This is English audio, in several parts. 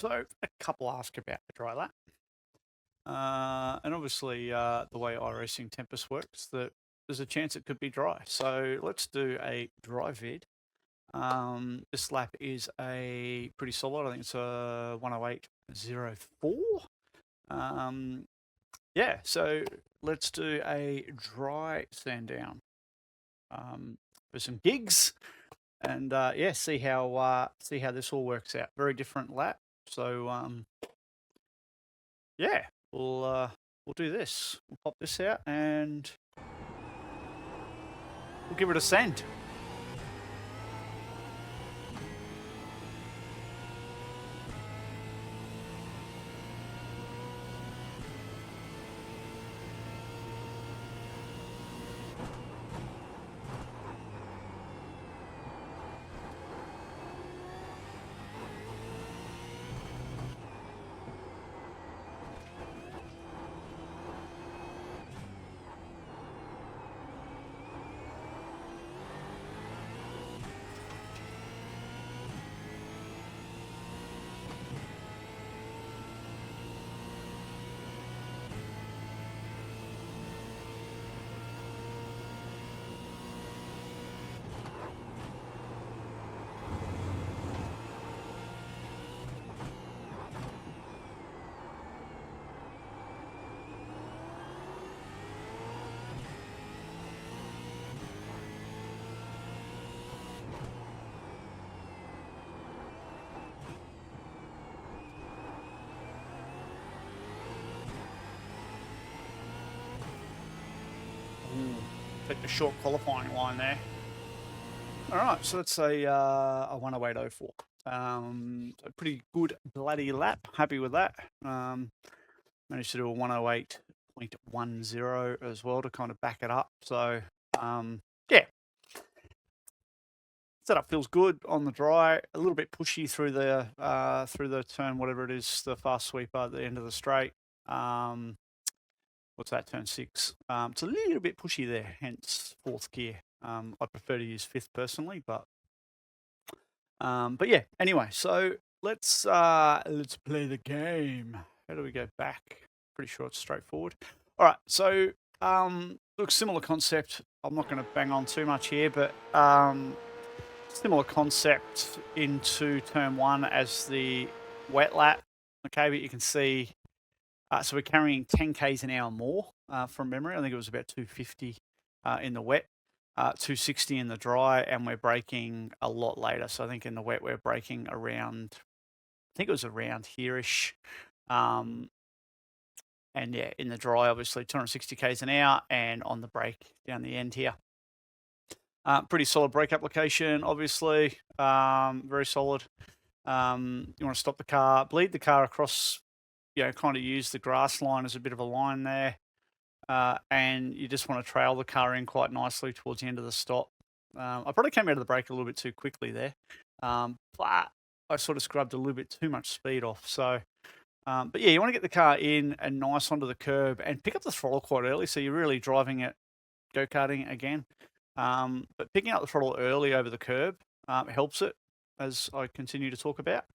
So a couple ask about the dry lap. And obviously the way iRacing Tempest works, that there's a chance it could be dry. So let's do a dry vid. This lap is a pretty solid. I think it's a 108.04. Yeah, so let's do a dry Sandown for some gigs, and yeah, see how this all works out. Very different lap. So yeah, we'll do this. We'll pop this out and we'll give it a send. Take the short qualifying line there. All right, so that's a 108.04. A pretty good bloody lap. Happy with that. Managed to do a 108.10 as well to kind of back it up. So yeah, setup feels good on the dry. A little bit pushy through the turn, whatever it is, the fast sweeper at the end of the straight. What's that, turn 6? It's a little bit pushy there, hence fourth gear. I prefer to use fifth personally, but yeah. Anyway, so let's play the game. How do we go back? Pretty sure it's straightforward. All right, so look, similar concept. I'm not going to bang on too much here, but similar concept into turn 1 as the wet lap. Okay, but you can see. So we're carrying 10 k's an hour more from memory. I think it was about 250 in the wet, 260 in the dry, and we're braking a lot later. So I think in the wet we're braking around, I think it was around here-ish. And yeah, in the dry, obviously 260 k's an hour, and on the brake down the end here. Pretty solid brake application, obviously, very solid. You want to stop the car, bleed the car across, kind of use the grass line as a bit of a line there. And you just want to trail the car in quite nicely towards the end of the stop. I probably came out of the brake a little bit too quickly there, but I sort of scrubbed a little bit too much speed off. So, but yeah, you want to get the car in and nice onto the curb and pick up the throttle quite early. So you're really driving it, go-karting again. But picking up the throttle early over the curb helps it, as I continue to talk about.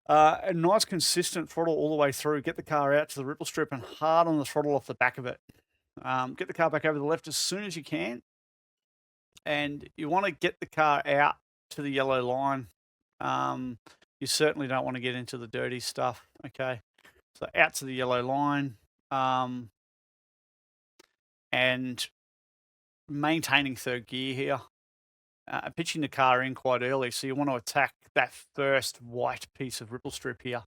A nice consistent throttle all the way through. Get the car out to the ripple strip and hard on the throttle off the back of it. Get the car back over the left as soon as you can. And you want to get the car out to the yellow line. You certainly don't want to get into the dirty stuff, okay? So out to the yellow line. And maintaining third gear here. Pitching the car in quite early. So you want to attack that first white piece of ripple strip here.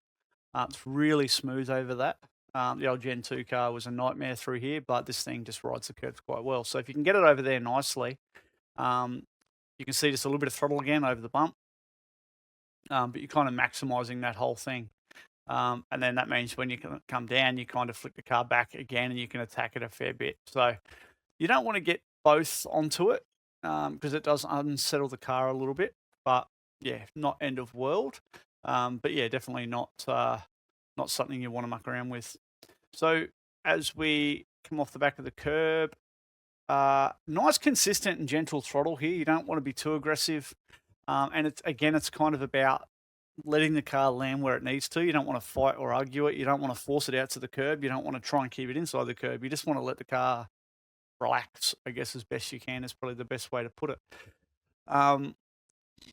It's really smooth over that. The old Gen 2 car was a nightmare through here, but this thing just rides the curves quite well. So if you can get it over there nicely, you can see just a little bit of throttle again over the bump, but you're kind of maximizing that whole thing. And then that means when you come down, you kind of flick the car back again and you can attack it a fair bit. So you don't want to get both onto it because it does unsettle the car a little bit, but yeah, not end of world. But yeah, definitely not something you want to muck around with. So as we come off the back of the curb, nice, consistent and gentle throttle here. You don't want to be too aggressive. And it's kind of about letting the car land where it needs to. You don't want to fight or argue it. You don't want to force it out to the curb. You don't want to try and keep it inside the curb. You just want to let the car relax, I guess, as best you can is probably the best way to put it.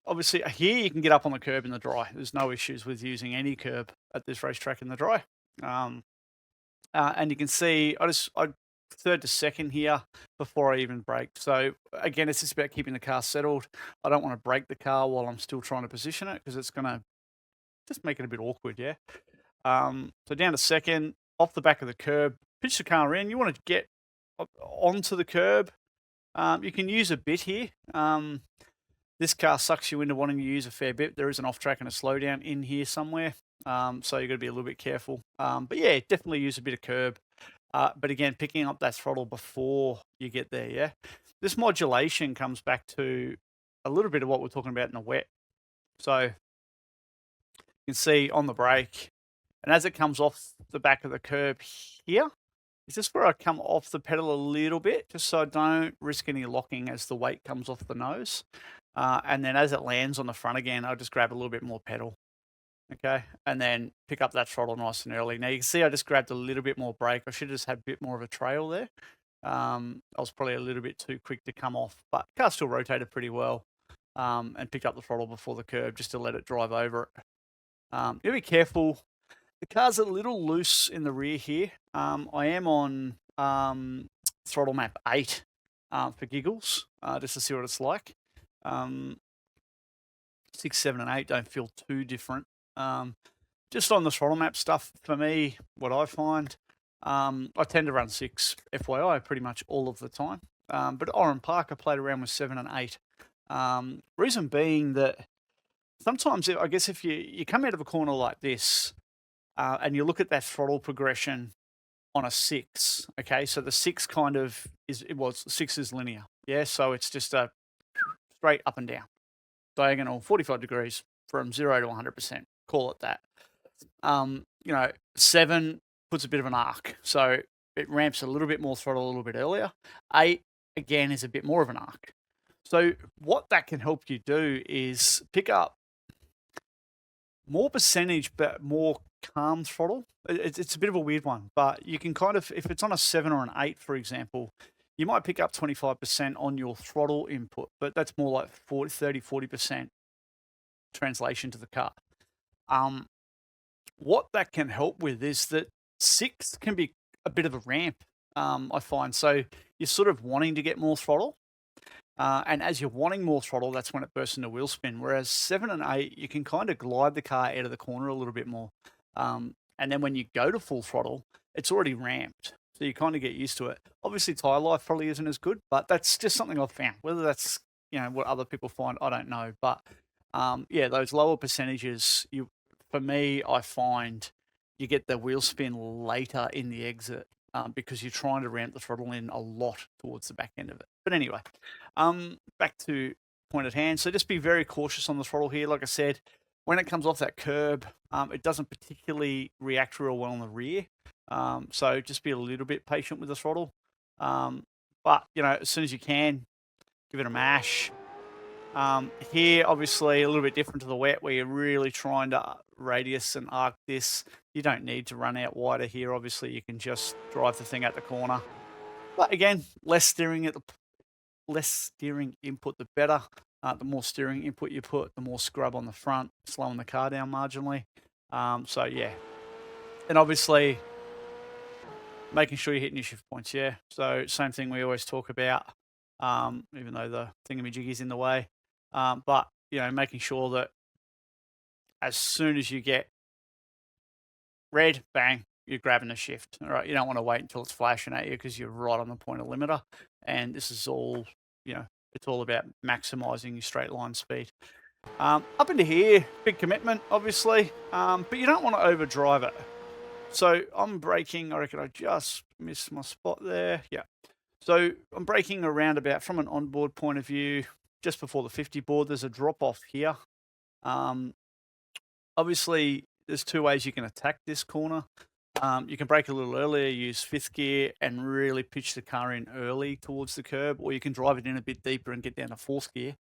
Obviously, here you can get up on the curb in the dry. There's no issues with using any curb at this racetrack in the dry. And you can see I third to second here before I even braked. So again, it's just about keeping the car settled. I don't want to brake the car while I'm still trying to position it because it's going to just make it a bit awkward, yeah? So down to second, off the back of the curb, pitch the car in. You want to get onto the curb. You can use a bit here. This car sucks you into wanting to use a fair bit. There is an off-track and a slowdown in here somewhere. So you've got to be a little bit careful. But yeah, definitely use a bit of curb. But again, picking up that throttle before you get there, yeah? This modulation comes back to a little bit of what we're talking about in the wet. So you can see on the brake, and as it comes off the back of the curb here, is this where I come off the pedal a little bit, just so I don't risk any locking as the weight comes off the nose. And then as it lands on the front again, I'll just grab a little bit more pedal. Okay, and then pick up that throttle nice and early. Now you can see I just grabbed a little bit more brake. I should have just had a bit more of a trail there. I was probably a little bit too quick to come off, but the car still rotated pretty well. And picked up the throttle before the curb just to let it drive over it. You gotta be careful. The car's a little loose in the rear here. I am on throttle map 8 for giggles, just to see what it's like. 6, 7, and 8 don't feel too different. Just on the throttle map stuff, for me, what I find, I tend to run 6, FYI, pretty much all of the time. But at Oran Park, I played around with 7 and 8. Reason being that sometimes, I guess, if you come out of a corner like this, and you look at that throttle progression on a 6, okay, so the 6 kind of is, 6 is linear, yeah, so it's just a straight up and down, diagonal, 45 degrees from 0 to 100%, call it that. 7 puts a bit of an arc, so it ramps a little bit more throttle a little bit earlier. 8, again, is a bit more of an arc. So what that can help you do is pick up more percentage, but more calm throttle. It's a bit of a weird one, but you can kind of, if it's on a 7 or an 8, for example, you might pick up 25% on your throttle input, but that's more like 40% translation to the car. What that can help with is that 6 can be a bit of a ramp, I find. So you're sort of wanting to get more throttle. And as you're wanting more throttle, that's when it bursts into wheel spin. Whereas 7 and 8, you can kind of glide the car out of the corner a little bit more. And then when you go to full throttle, it's already ramped. So you kind of get used to it. Obviously, tyre life probably isn't as good, but that's just something I've found. Whether that's, what other people find, I don't know. But yeah, those lower percentages, for me, I find you get the wheel spin later in the exit because you're trying to ramp the throttle in a lot towards the back end of it. But anyway, back to point at hand. So just be very cautious on the throttle here. Like I said, when it comes off that curb, it doesn't particularly react real well in the rear. So just be a little bit patient with the throttle. But, as soon as you can, give it a mash. Here, obviously, a little bit different to the wet, where you're really trying to radius and arc this. You don't need to run out wider here. Obviously, you can just drive the thing out the corner. But again, less steering input, the better. The more steering input you put, the more scrub on the front, slowing the car down marginally. So yeah, and obviously making sure you're hitting your shift points. Yeah, so same thing we always talk about, even though the thingamajiggy's in the way. But making sure that as soon as you get red, bang, you're grabbing the shift. All right, you don't want to wait until it's flashing at you because you're right on the point of limiter. And this is all, it's all about maximizing your straight line speed. Up into here, big commitment, obviously, but you don't want to overdrive it. So I'm braking, I reckon I just missed my spot there. Yeah. So I'm braking around about, from an onboard point of view, just before the 50 board, there's a drop off here. Obviously, there's 2 ways you can attack this corner. You can brake a little earlier, use 5th gear and really pitch the car in early towards the curb, or you can drive it in a bit deeper and get down to 4th gear.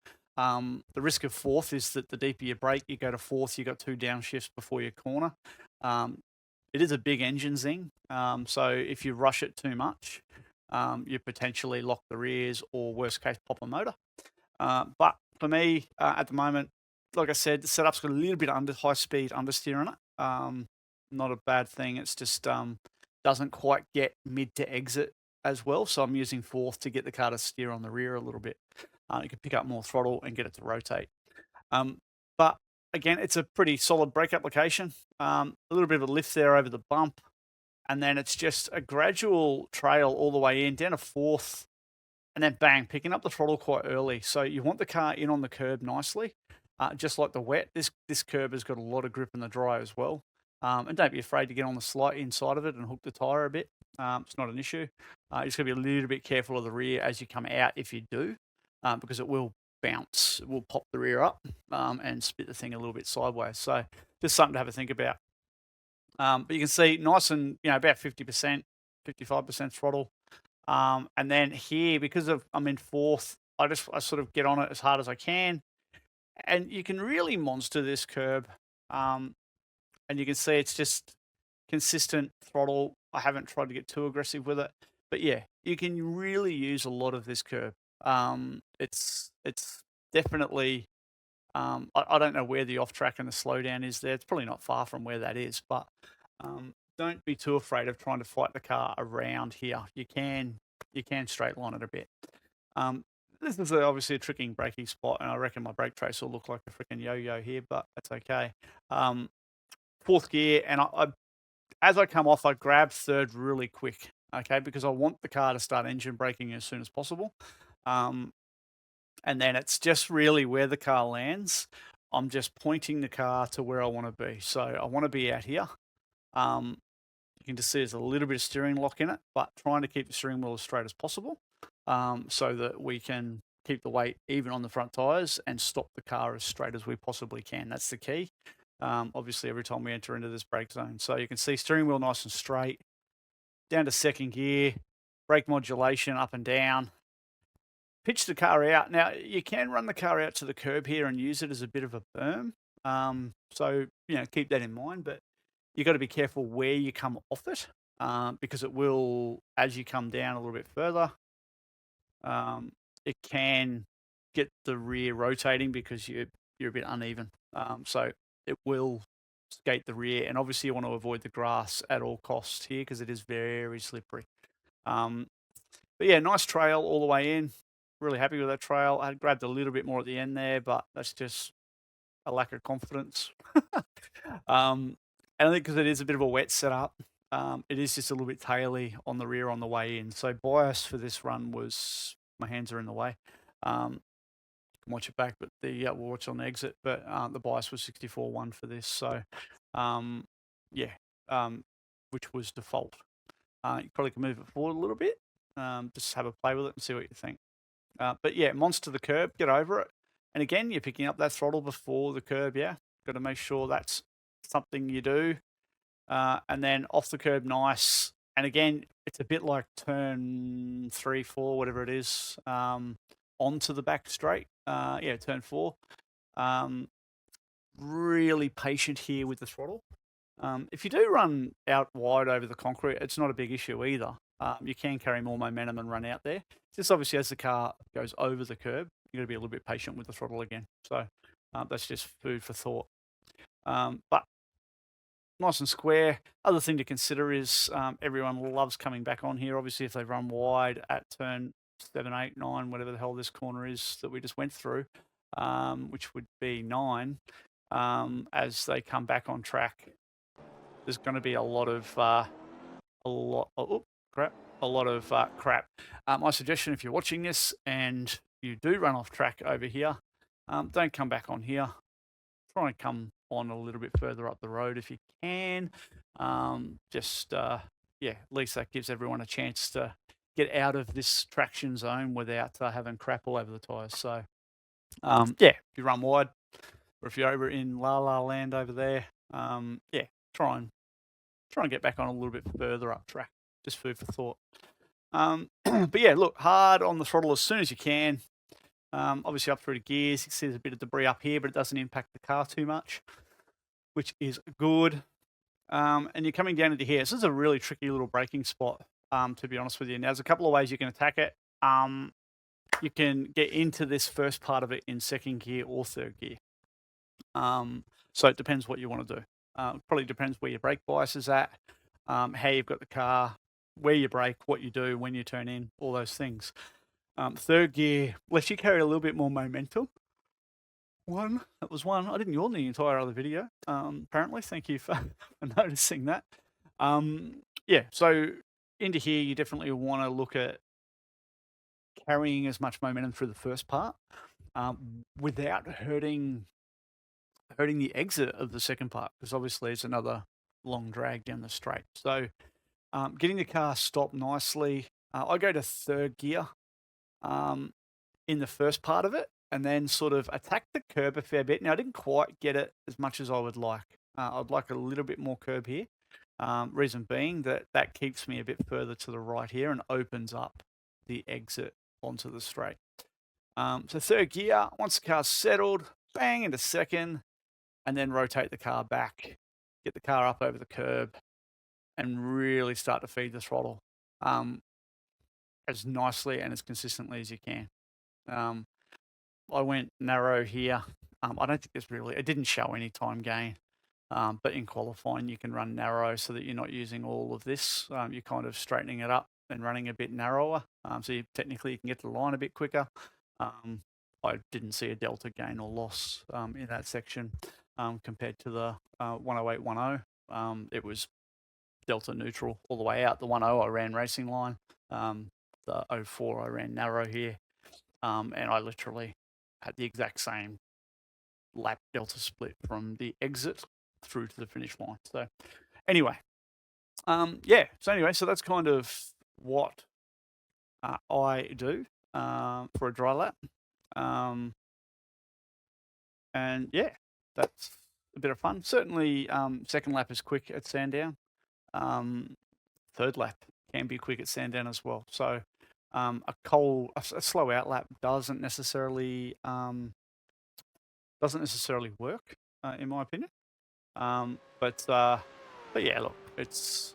The risk of fourth is that the deeper you brake, you go to fourth, you got 2 downshifts before your corner. It is a big engine zing, so if you rush it too much, you potentially lock the rears or worst case pop a motor. But for me, at the moment, like I said, the setup's got a little bit under high speed understeer on it. Not a bad thing. It's just doesn't quite get mid to exit as well. So I'm using fourth to get the car to steer on the rear a little bit. You can pick up more throttle and get it to rotate. But again, it's a pretty solid brake application. A little bit of a lift there over the bump. And then it's just a gradual trail all the way in, down to fourth, and then bang, picking up the throttle quite early. So you want the car in on the curb nicely, just like the wet. This curb has got a lot of grip in the dry as well. And don't be afraid to get on the slight inside of it and hook the tyre a bit. It's not an issue. You just got to be a little bit careful of the rear as you come out if you do, because it will bounce. It will pop the rear up and spit the thing a little bit sideways. So just something to have a think about. But you can see nice and, about 50%, 55% throttle. And then here, because I'm in fourth, I sort of get on it as hard as I can. And you can really monster this curb. And you can see it's just consistent throttle. I haven't tried to get too aggressive with it. But yeah, you can really use a lot of this curb. It's definitely, I don't know where the off track and the slowdown is there. It's probably not far from where that is, but don't be too afraid of trying to fight the car around here. You can straight line it a bit. This is obviously a tricking braking spot, and I reckon my brake trace will look like a freaking yo-yo here, but that's okay. Fourth gear, and as I come off, I grab third really quick, okay, because I want the car to start engine braking as soon as possible. And then it's just really where the car lands. I'm just pointing the car to where I want to be. So I want to be out here. You can just see there's a little bit of steering lock in it, but trying to keep the steering wheel as straight as possible so that we can keep the weight even on the front tyres and stop the car as straight as we possibly can. That's the key. Obviously, every time we enter into this brake zone. So you can see steering wheel nice and straight, down to second gear, brake modulation up and down. Pitch the car out. Now, you can run the car out to the curb here and use it as a bit of a berm. So, keep that in mind, but you've got to be careful where you come off it because it will, as you come down a little bit further, it can get the rear rotating because you're a bit uneven. So it will skate the rear, and obviously you want to avoid the grass at all costs here because it is very slippery. But yeah, nice trail all the way in. Really happy with that trail. I grabbed a little bit more at the end there, but that's just a lack of confidence. And I think because it is a bit of a wet setup, it is just a little bit taily on the rear on the way in. So bias for this run was my hands are in the way. You can watch it back, but we'll watch on the exit. But the bias was 64.1 for this. So which was default. You probably can move it forward a little bit. Just have a play with it and see what you think. But yeah, monster the curb, get over it. And again, you're picking up that throttle before the curb, yeah. Got to make sure that's something you do. And then off the curb, nice. And again, it's a bit like turn 3, 4, whatever it is, onto the back straight. Turn 4. Really patient here with the throttle. If you do run out wide over the concrete, it's not a big issue either. You can carry more momentum and run out there. Just obviously as the car goes over the curb, you've got to be a little bit patient with the throttle again. So that's just food for thought. But nice and square. Other thing to consider is everyone loves coming back on here. Obviously, if they run wide at turn 7, 8, 9, whatever the hell this corner is that we just went through, which would be 9, as they come back on track, there's going to be a lot of crap. My suggestion, if you're watching this and you do run off track over here, don't come back on here. Try and come on a little bit further up the road if you can. At least that gives everyone a chance to get out of this traction zone without having crap all over the tyres. So, if you run wide, or if you're over in La La Land over there, try and get back on a little bit further up track. Just food for thought. But yeah, look, hard on the throttle as soon as you can. Obviously up through the gears, you see there's a bit of debris up here, but it doesn't impact the car too much, which is good. And you're coming down into here. This is a really tricky little braking spot, to be honest with you. Now, there's a couple of ways you can attack it. You can get into this first part of it in second gear or third gear. So it depends what you want to do. Probably depends where your brake bias is at, how you've got the car, where you brake, what you do, when you turn in, all those things. Third gear lets you carry a little bit more momentum. That was one. I didn't yawn the entire other video, apparently. Thank you for noticing that. Yeah, so into here, you definitely want to look at carrying as much momentum through the first part without hurting the exit of the second part, because obviously it's another long drag down the straight. So getting the car stopped nicely. I go to third gear in the first part of it, and then sort of attack the curb a fair bit. Now, I didn't quite get it as much as I would like. I'd like a little bit more curb here. Reason being that keeps me a bit further to the right here and opens up the exit onto the straight. So third gear, once the car's settled, bang into second, and then rotate the car back, get the car up over the curb, and really start to feed the throttle as nicely and as consistently as you can. I went narrow here. I don't think it didn't show any time gain, but in qualifying you can run narrow so that you're not using all of this. You're kind of straightening it up and running a bit narrower, so technically you can get to the line a bit quicker. I didn't see a delta gain or loss in that section compared to the 108.10. It was delta neutral all the way out. The 10 I ran racing line. The 04 I ran narrow here, and I literally had the exact same lap delta split from the exit through to the finish line. So anyway, yeah. So that's kind of what I do for a dry lap. And yeah, that's a bit of fun. Certainly, second lap is quick at Sandown. Third lap can be quick at Sandown as well. So a slow out lap doesn't necessarily work, in my opinion. But yeah, look, it's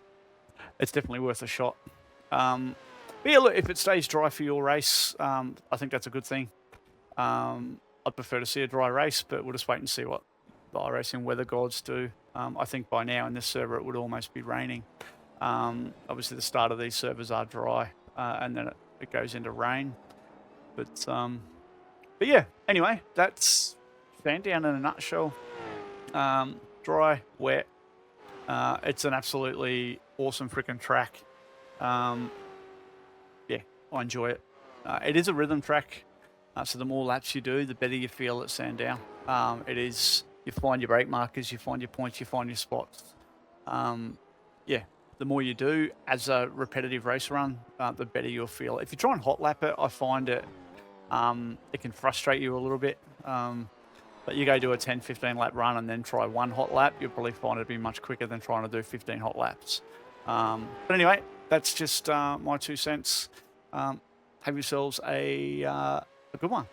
definitely worth a shot. But yeah, look, if it stays dry for your race, I think that's a good thing. I'd prefer to see a dry race, but we'll just wait and see what the iRacing weather gods do. I think by now in this server it would almost be raining. Obviously the start of these servers are dry, and then it goes into rain. But yeah, anyway, that's Sandown in a nutshell. Dry, wet. It's an absolutely awesome freaking track. Yeah, I enjoy it. It is a rhythm track, so the more laps you do, the better you feel at Sandown. You find your brake markers, you find your points, you find your spots. Yeah, the more you do as a repetitive race run, the better you'll feel. If you try and hot lap it, I find it can frustrate you a little bit. But you go do a 10, 15 lap run and then try one hot lap, you'll probably find it'd be much quicker than trying to do 15 hot laps. But anyway, that's just my 2 cents. Have yourselves a good one.